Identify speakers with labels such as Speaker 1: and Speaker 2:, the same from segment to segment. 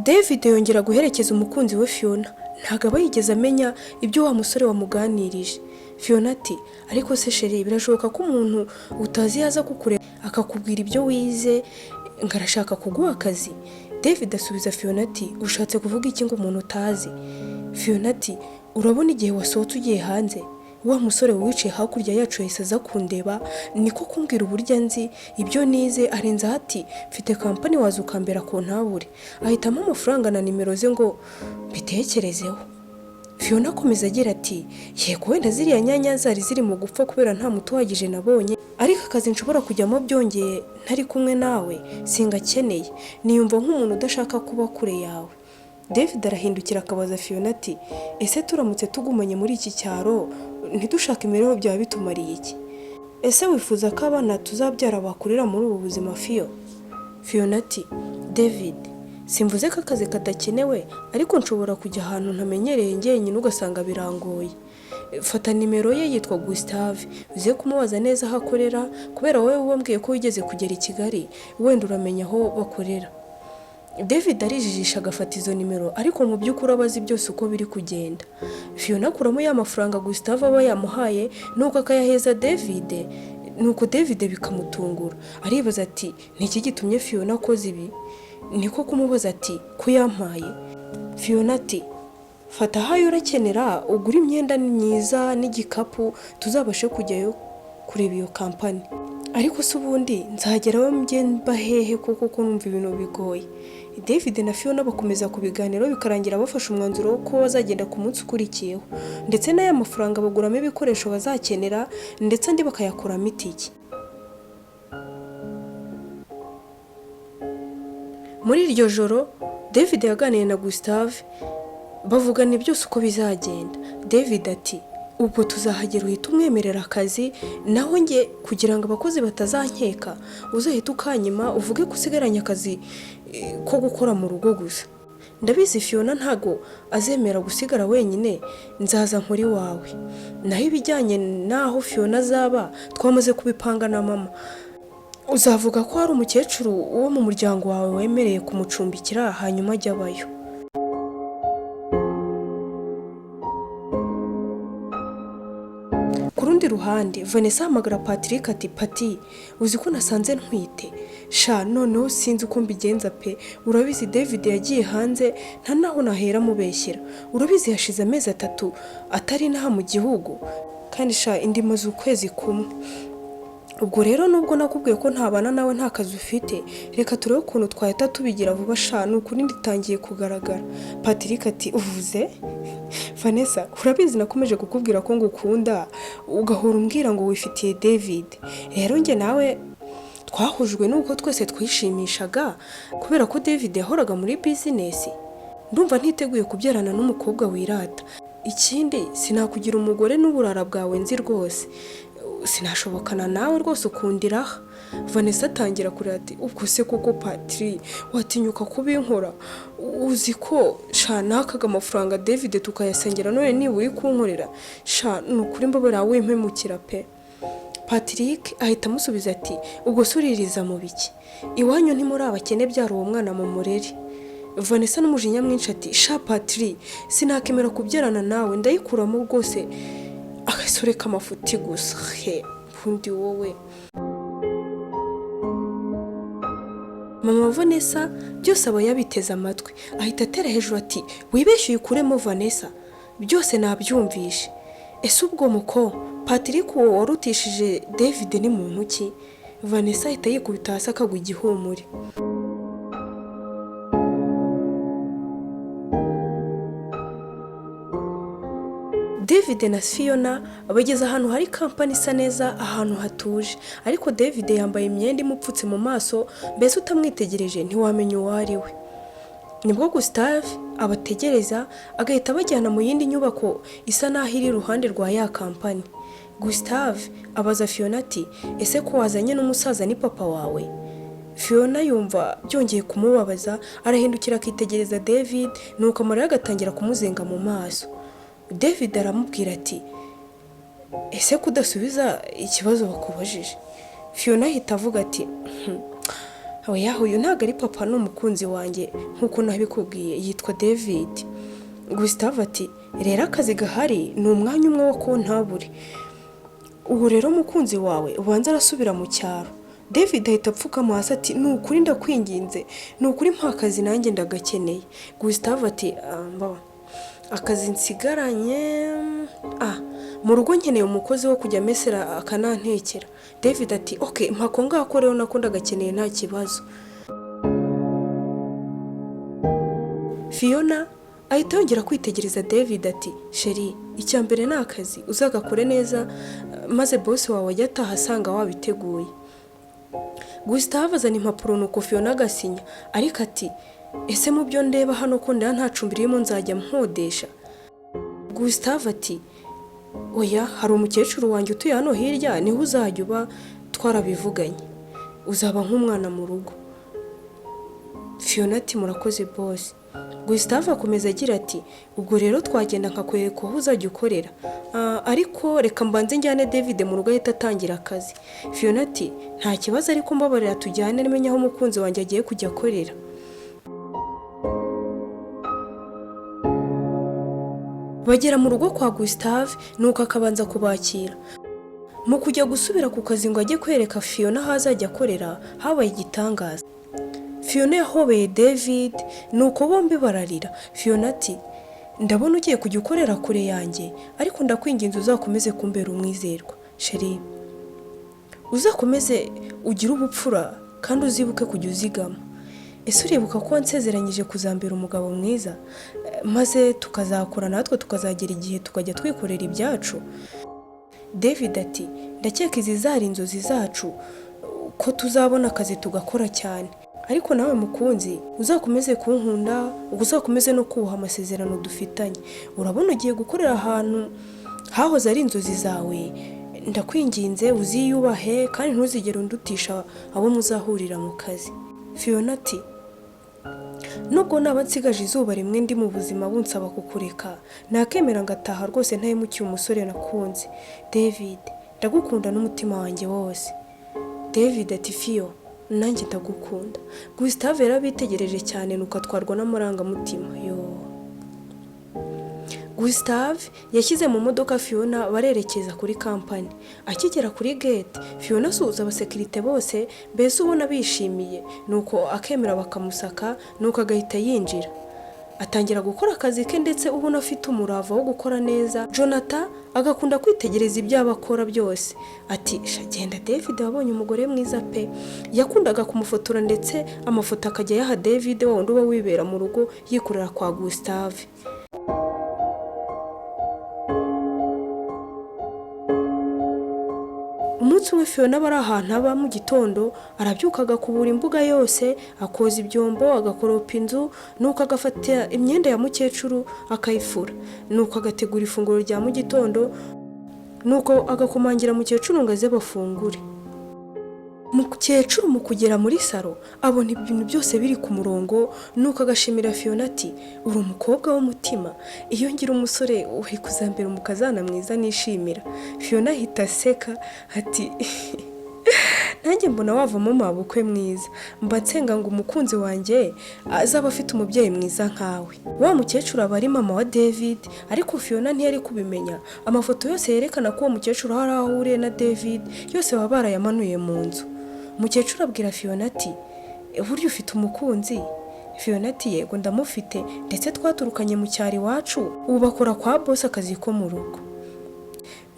Speaker 1: David yongera guherekeza umukunzi we Fiona. Ntago aba yigeze amenya ibyo wa musore wamuganirije. Fiona ati ariko se sheri, birashoboka ko umuntu utazi yaza kukureba akakubwira ibyo wize ngarashaka kuguha akazi? David asubiza Fiona ati ushatse kuvuga iki ngo umuntu utazi? Fiona ati urabona igihe wasohotse ugiye hanze, wa musore wicaye hakurya yacu yahise aza kundeba, niko kumbwira uburyo nzi ibyo nize, arenza ati mfite kampani waza ukambera ko ntabure, ahitamo amafaranga na nimero ze ngo mbitekerezeho. Fiona akomeza agira ati yego wenda ziriya nyanya zari ziri mu gupfa kubera nta muti uhagije nabonye, ariko akazi nshobora kujyamo byongeye ntari kumwe nawe singakeneye, niyumva nk'umuntu udashaka kuba kure yawe. David arahindukira akabaza Fiona ati ese turamutse tugumanye muri iki cyaro ntidushaka imibereho byaba bitumariye iki? Ese wifuza ko abana tuzabyara bakurira muri ubu buzima Fio? Fiona ati David, simvuze ko akazi kadakenewe, ariko nshobora kujya ahantu ntamenyereye njyenyine ugasanga birangoye. Fata nimero ye, yitwa Gustave, uze kumubaza neza aho akorera, kubera wowe wambwiye ko wigeze kugera i Kigali, wenda uramenya aho bakorera. David arijijisha agafata izo nimero, ariko mu by'ukuri abazi byose uko biri kugenda. Fiona akuramo ya mafaranga Gustave aba yamuhaye nuko akayaheza David, nuko David bikamutungura. Aribaza ati niki gitumye Fiona akoze ibi? Niko kumubaza ati ko yampaye? Fiona ati fata hayo urakenera, ugura imyenda myiza n'igikapu tuzabashe kujyayo kureba iyo kampani. Ariko se ubundi nzageraho mba hehe kuko numva ibintu bigoye. David na Fiona bakomeza kubiganiro bikarangira bafashe umwanzuro ko bazagenda ku munsi ukurikiyeho, ndetse n'aya mafaranga baguramo ibikoresho bazakenera, ndetse andi bakayakuramo itike. Muri iryo joro David yaganiriye na Gustave, bavugana byose uko bizagenda. David ati ubwo tuzahagera uhita umwemerera akazi, naho nge kugira ngo abakozi batazankeka uzahita ukanyima uvuge ko usigaranye akazi ko gukora mu rugo gusa. Ndabizi Fiona ntago azemera gusigara wenyine, nzaza nkuri wawe. Naho ibijyanye naho Fiona azaba twamaze kubipanga na mama. Uzavuga ko hari umukecuru wo mu muryango wawe wemereye kumucumbikira hanyuma ajya abayo. Kurundi ruhande Vanessa hamagara Patrick ati Pati, uzi ko nasanze ntwite? Sha noneho sinzi uko mbigenza pe, urabizi David yagiye hanze nta naho nahera mubeshyira, urabizi hashize amezi 3 atari naha mu gihugu, kandi sha indi maze ukwezi kumwe. Ubwo rero nubwo nakubwiye ko ntabana nawe nta kazi ufite, reka turebe ukuntu twahita tubigira vuba sha, nuko nindi tangiye kugaragara. Patrick ati uvuze? Vanessa, urabizi nakomeje kukubwira ko ngukunda ugahora umbwira ngo wifitiye David. Rero nge nawe twahujwe nuko twese twishimishaga, kubera ko David yahoraga muri business. Ndumva ntiteguye kubyarana n'umukobwa wirata. Ikindi sinakugira umugore n'uburara bwawe nzi rwose. Sinashobokana nawe rwose ukundiraha. Vanessa atangira kurira ati ubwo se koko Patri watinyuka kubinkora? Uzi ko sha nakaga amafaranga David tukayasengera, none niba uri kunkorera sha nukuri mbabara wimpemukira pe. Patrick ahita amusubiza ati ubwo suririza mu biki? Iwanyu ntimuri abakene byaro uwo mwana mu mureri. Vanessa n'umujinya mwinshi ati sha Patri sinakemera kubyarana nawe, ndayikuramo rwose agasore k'amafuti gusa he bundi wowe. Mama Vanessa byose aba yabiteze amatwi, ahita atera hejuru ati wibeshye ukuremo Vanessa, byose nabyumvishe. Ese ubwo muko Patrick uwo warutishije David ni muntu ki? Vanessa ahita yikubita hasi akagwa igihumure. David na Fiona bageze ahantu hari kampani isa neza, ahantu hatuje, ariko David yambaye imyenda imupfutse mu maso, mbese utamwitegereje ntiwamenya uwo ari we. Nibwo Gustave abategereza agahita bajyana mu yindi nyubako isa naho iri iruhande rwa ya kampani. Gustave abaza Fiona ati ese ko wazanye n'umusaza ni papa wawe? Fiona yumva byongeye kumubabaza, arahindukira akitegereza David, nuko amarira agatangira kumuzenga mu maso. David aramubwira ati ese kudasubiza ikibazo bakubajije? Fiona ahita avuga ati oya uyu ntabwo ari papa, ni umukunzi wanjye nk'uko nabikubwiye, yitwa David. Gustave ati rero akazi gahari ni umwanya umwe wo kuntabure, ubu rero umukunzi wawe ubanza arasubira mu cyaro. David ahita apfukama hasi ati ni ukuri ndakwinginze, ni ukuri mpa akazi nanjye ndagakeneye. Gustave ati akazi nsigaranye mu rugo nkeneye umukozi wo kujya mesera akanantekera. David ati okay mpako ngako rero nako ndagakeneye nta kibazo. Fiona ahita yongera kwitegereza David ati sheri, icya mbere ni akazi uzagakore neza maze boss wawe ajya ataha asanga wabiteguye. Gustave azana impapuro nuko Fiona agasinya, ariko ati ese mu byo ndeba hano ko nta cumbi ririmo nzajya mkodesha. Gustave ati oya hari umukecuru wanjye utuye hano hirya niho uzajya uba, twarabivuganye, uzaba nk'umwana mu rugo. Fiona ati murakoze boss. Gustave akomeza agira ati ubwo rero twagenda nkakwereka aho uzajya ukorera, ariko reka mbanze njyane David mu rugo ahita atangira akazi. Fiona ati nta kibazo ariko mbabarira tujyane nimenya aho umukunzi wanjye agiye kujya akorera. Bagera mu rugo kwa Gustave nuko akabanza kubakira. Mu kujya gusubira ku kazi ngo ajye kwereka Fiona aho azajya akorera habaye igitangaza. Fiona yahobeye David nuko bombi bararira. Fiona ati ndabona ugiye kujya ukorera kure yanjye, ariko ndakwinginze uzakomeze kumbera umwizerwa sheri, uzakomeze ugire ubupfura kandi uzibuke kujya uzigama. Ese uribuka ko wansezeranyije kuzambera umugabo mwiza maze tukazakora natwe tukazagera igihe tukajya twikorera ibyacu? David ati ndakeka izi zari inzozi zacu ko tuzabona akazi tugakora cyane, ariko nawe mukunzi uzakomeze kunkunda, uzakomeze no kubaha amasezerano dufitanye. Urabona ugiye gukorera ahantu hahoze ari inzozi zawe, ndakwinginze uziyubahe kandi ntuzigere undutisha abo muzahurira mu kazi. Fiona ati nubwo naba nsigaje izuba rimwe ndi mu buzima bunsaba kukureka, nakemera ngataha rwose ntahemukiye umusore nakunze. David ndagukunda n'umutima wanjye wose. David ati Fio nanjye ndagukunda. Gustave yarabitegereje cyane nuko atwarwa n'amarangamutima. Gustave yashyize mu modoka Fiona barerekeza kuri kampani. Akigera kuri gate Fiona asuhuza abasekirite bose, mbese ubona bishimiye, nuko akemera bakamusaka, nuko agahita yinjira. Atangira gukora akazi ke ndetse ubona afite umurava wo gukora neza. Jonathan agakunda kwitegereza ibyo abakora byose. Ati shagenda David wabonye umugore mwiza pe. Yakundaga kumufotora ndetse amafoto akajya yaha David wundi uba wibera mu rugo yikorera kwa Gustave. Umunsi umwe Fiona bari ahantu aba mu gitondo, arabyuka agakubura imbuga yose, akoza ibyombo, agakoropa inzu, nuko agafata imyenda ya mukecuru akayifura, nuko agategura ifunguro rya mu gitondo, nuko agakomangira mukecuru ngo aze bafungure. Mukecuru mu kugera muri salo abona ibintu byose biri ku murongo, nuko agashimira Fiona ati uri umukobwa w'umutima, iyo ngira umusore uri kuzambera umukazana mwiza nishimira. Fiona ahita aseka ati nanjye mbona wavamo mabukwe mwiza, mba nsenga ngo umukunzi wanjye azaba afite umubyeyi mwiza nkawe. Wa mukecuru aba ari mama wa David, ariko Fiona ntiyari kubimenya. Amafoto yose yerekana ko uwo mukecuru hari aho ahuriye na David yose baba barayamanuye mu nzu. Mukecuru abwira Fiona ati burya ufite umukunzi? Fiona ati yego ndamufite, ndetse twaturukanye mu cyari wacu, ubu bakora kwa boss akazi ko mu rugo.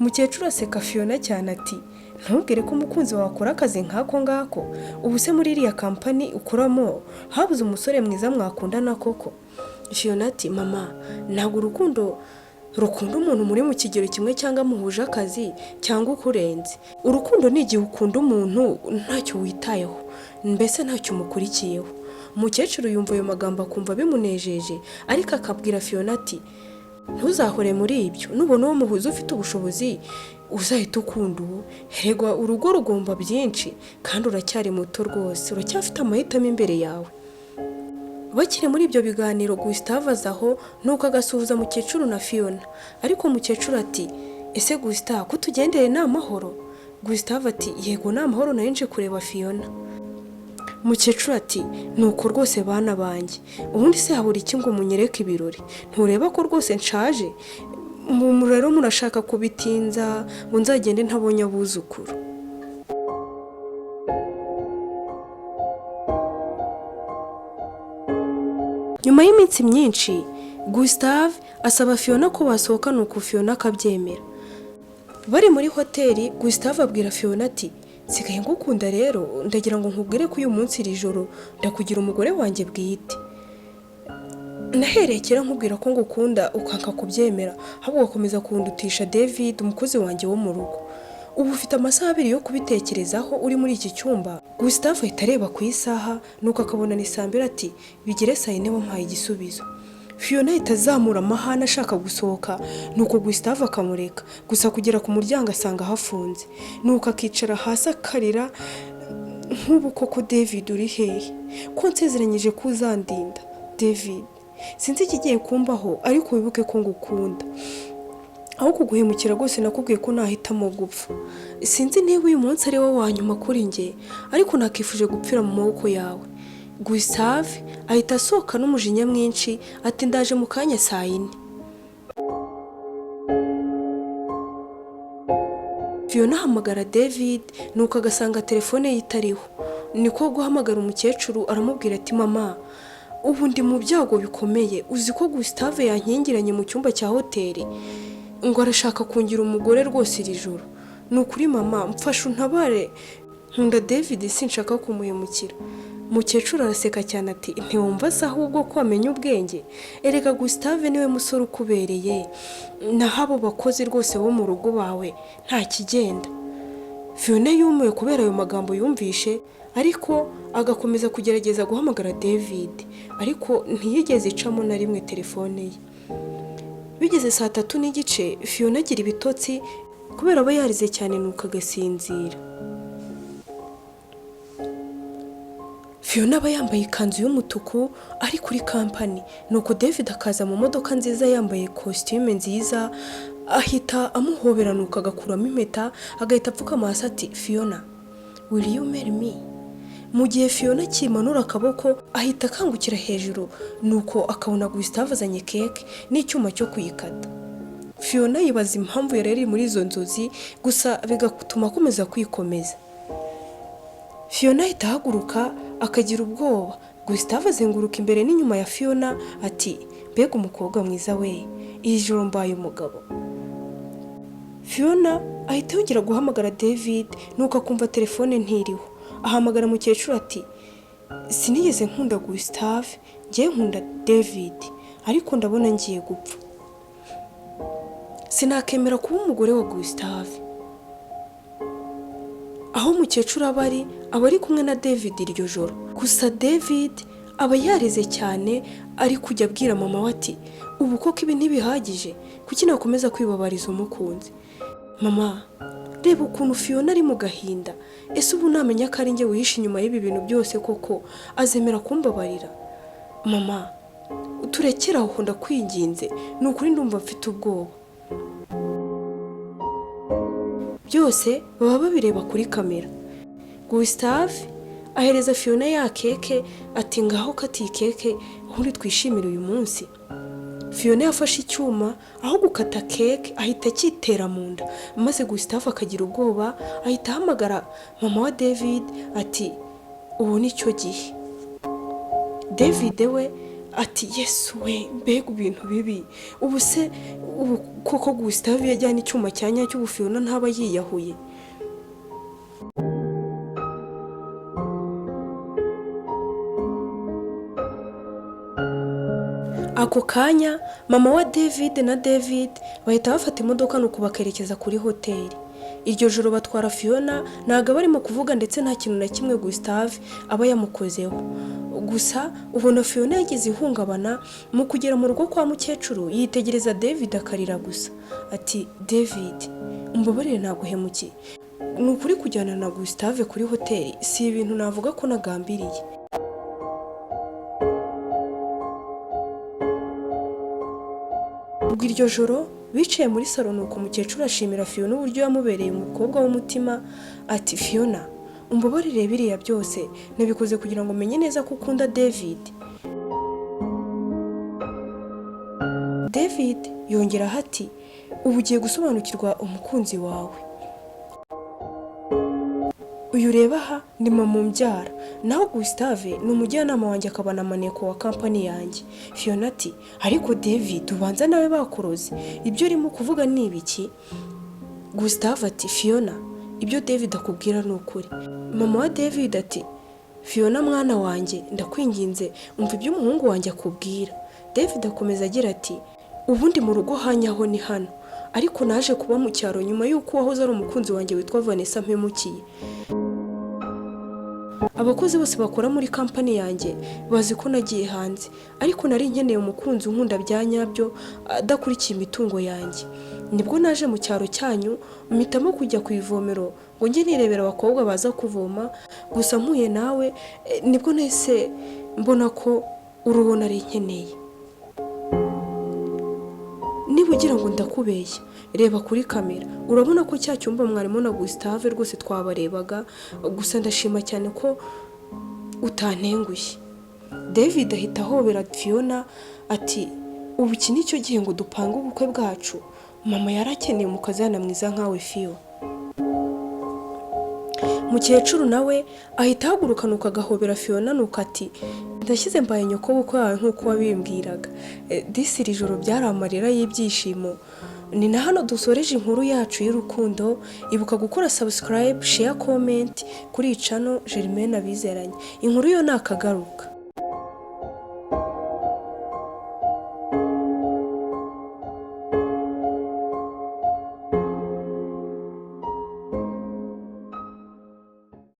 Speaker 1: Mukecuru aseka Fiona cyane ati ntubwire ko umukunzi wawe akora akazi nk'ako ngako, ubu se muri iriya kampani ukoramo habuze umusore mwiza mwakundana koko? Fiona ati mama ntabwo rukunda umuntu muri mu kigero kimwe cyangwa muhuje akazi cyangwa ukurenze. Urukundo ni igihe ukunda umuntu ntacyo witayeho, mbese ntacyo umukurikiyeho. Umukecuru yumva ayo magambo akumva bimunejeje, ariko akabwira Fiona ati ntuzahore muri ibyo, nubona uwo muhuza ufite ubushobozi uzahita ukunda uwo. Herega urugo rugomba byinshi kandi uracyari muto rwose, uracyafite amahitamo imbere yawe. Bakiri muri ibyo biganiro Gustave azaho nuko agasuhuza mukecuru na Fiona, ariko mukecuru ati ese Gustave ko tugendere n'amahoro? Gustave ati yego n'amahoro nari nje kureba Fiona. Mukecuru ati nuko rwose bana banjye, ubundi se habura iki ngo munyereke ibirori? Ntureba ko rwose nshaje? Rero murashaka kubitinza ngo nzagende ntabonye abuzukuru? Nyuma y'iminsi myinshi Gustave asaba Fiona ko basohoka, nuko Fiona akabyemera. Bari muri hoteli, Gustave abwira Fiona ati sigaye ngukunda rero, ndagira ngo nkubwire ko uyu munsi iri joro ndakugira umugore wanjye bwite. Nahereye kera nkubwira ko ngukunda ukanka kubyemera, ahubwo ugakomeza kundutisha David, umukozi wanjye wo mu rugo. Ubu ufite amasaha 2 yo kubitekerezaho uri muri iki cyumba. Gustave ahita areba ku isaha, nuko akabona ni saa 2 ati bigire saa 4 wampaye igisubizo. Fiona ahita azamura amahane ashaka gusohoka, nuko Gustave akamureka, gusa kugera ku muryango asanga hafunze. Nuko akicara hasi akarira, nk'ubu koko David uri hehe? Ko nsezeranyije ko uzandinda David, sinzi ikigiye kumbaho, ariko wibuke ko ngukunda. Aho kuguhemukira rwose nakubwiye ko nahitamo gupfa. Sinzi niba uyu munsi ari wowe wanyuma kuri njye, ariko nakifuje gupfira mu maboko yawe. Gustave ahita asohoka n'umujinya mwinshi ati ndaje mu kanya saa 4. Fiona ahamagara David, nuko agasanga telefone ye itariho. Niko guhamagara umukecuru aramubwira ati mama, ubu ndi mu byago bikomeye, uzi ko Gustave yankingiranye mu cyumba cya hoteli ngo arashaka kungira umugore rwose iri joro. Nukuri mama, mfasha untabare, nkunda David sinshaka kumuhemukira. Mukecuru araseka cyane ati ntiwumva se ahubwo ko amenya ubwenge? Erega Gustave niwe musore ukubereye, naho abo bakozi rwose bo mu rugo bawe nta kigenda. Fiona yumiwe kubera ayo magambo yumvishe, ariko agakomeza kugerageza guhamagara David, ariko ntiyigeze icamo na rimwe telefone ye. Bigeze saa 3 n'igice, Fiona agira ibitotsi kubera aba yarize cyane, nuko agasinzira. Fiona aba yambaye ikanzu y'umutuku ari kuri kampani, nuko David akaza mu modoka nziza yambaye costume nziza, ahita amuhobera, nuko agakuramo impeta, agahita apfukama hasi ati Fiona, will you marry me? Mu gihe Fiona kimanura akaboko ahita akangukira hejuru, nuko akabona Gustave azanye keke n'icyuma cyo kuyikata. Fiona yibaza impamvu yari muri izo nzozi, gusa bigatuma akomeza kwikomeza. Fiona ahita ahaguruka akagira ubwoba. Gustave azenguruka imbere n'inyuma ya Fiona ati mbega umukobwa mwiza we, iri joro mbaye umugabo. Fiona ahita yongera guhamagara David, nuko akumva telefone ntiriho. Ahamagara mukecuru ati sinigeze nkunda Gustave, ngiye nkunda David, ariko ndabona ngiye gupfa. Sinakemera kuba umugore wa Gustave. Aho mukecuru aba ari kumwe na David iryo joro. Gusa David aba yarize cyane, ari kujya abwira mama we ati ubu koko ibi ntibihagije, kuki nakomeza kwibabariza umukunzi? Mama, reba ukuntu Fiona ari mu gahinda, ese ubu namenya ko ari njye wihishe inyuma y'ibi bintu byose koko azemera kumbabarira? Mama, turekera aho ndakwinginze, nukuri ndumva mfite ubwoba. Byose baba babireba kuri kamera. Gustave ahereza Fiona ya keke ati ngaho kati keke ubundi twishimira uyu munsi. Fiona yafashe icyuma, aho gukata keke ahita kitera mu nda, maze Gustave akagira ubwoba, ahita ahamagara mama wa David ati ubu nicyo gihe. David we ati Yesu we, mbega ibintu bibi, ubu se ubu koko Gustave yajyana icyuma cyanya cyo Fiona ntaba yiyahuye? Ako kanya mama wa David na David bahita bafata imodoka nuko bakerekeza kuri hoteli. Iryo joro batwara Fiona, ntago barimo kuvuga ndetse nta kintu na kimwe Gustave aba yamukozeho. Gusa ubona Fiona yagize ihungabana, mu kugera mu rugo kwa mukecuru yitegereza David akarira gusa. Ati David, umbabarire naguhemukiye, nukuri kujyana na Gustave kuri hoteli si ibintu navuga ko nagambiriye. Ubwo iryo joro bicaye muri salon, nuko mukecuru ashimira Fiona uburyo yamubereye umukobwa w'umutima. Ati Fiona, umbabarire biriya byose nabikoze kugira ngo menye neza ko ukunda David. David yongeraho ati ubu ugiye gusobanukirwa umukunzi wawe. Uyu ureba aha ni mama umbyara, naho Gustave ni umujyanama wanjye akaba na maneko wa kampani yanjye. Fiona ati ariko David ubanza nawe bakuroze, ibyo urimo kuvuga ni ibiki? Gustave ati Fiona, ibyo David akubwira ni ukuri. Mama wa David ati Fiona mwana wanjye ndakwinginze umva ibyo umuhungu wanjye akubwira. David akomeza agira ati ubundi mu rugo hanyaho ni hano, ariko naje kuba mu cyaro nyuma y'uko wahoze ari umukunzi wanjye witwa Vanessa mpemukiye. Abakozi bose bakora muri kampani yanjye bazi ko nagiye hanze, ariko nari nkeneye umukunzi unkunda bya nyabyo adakurikiye imitungo yanjye. Nibwo naje mu cyaro cyanyu mpitamo kujya ku ivomero ngo njye nirebera abakobwa baza kuvoma, gusa mpuye nawe nibwo nahise mbona ko urubona ari nkeneye. Niba ugira ngo ndakubeshya reba kuri kamera urabona ko cya cyumba mwarimo na Gustave rwose twabarebaga, gusa ndashima cyane ko utantengushye. David ahita ahobera Fiona ati ubu iki nicyo gihe ngo dupange ubukwe bwacu, mama yarakeneye umukazana mwiza nkawe Fio. Mukecuru nawe ahita ahaguruka nuko agahobera Fiona nuko ati ndashyize mbaye nyoko bukwe wawe nk'uko wabimbwiraga. Disi iri joro byari amarira y'ibyishimo. Ni na hano dusoreje inkuru yacu y'urukundo. Ibuka gukora subscribe, share, comment kuri channel Germaine Abizeranye. Inkuru yo nakagaruka.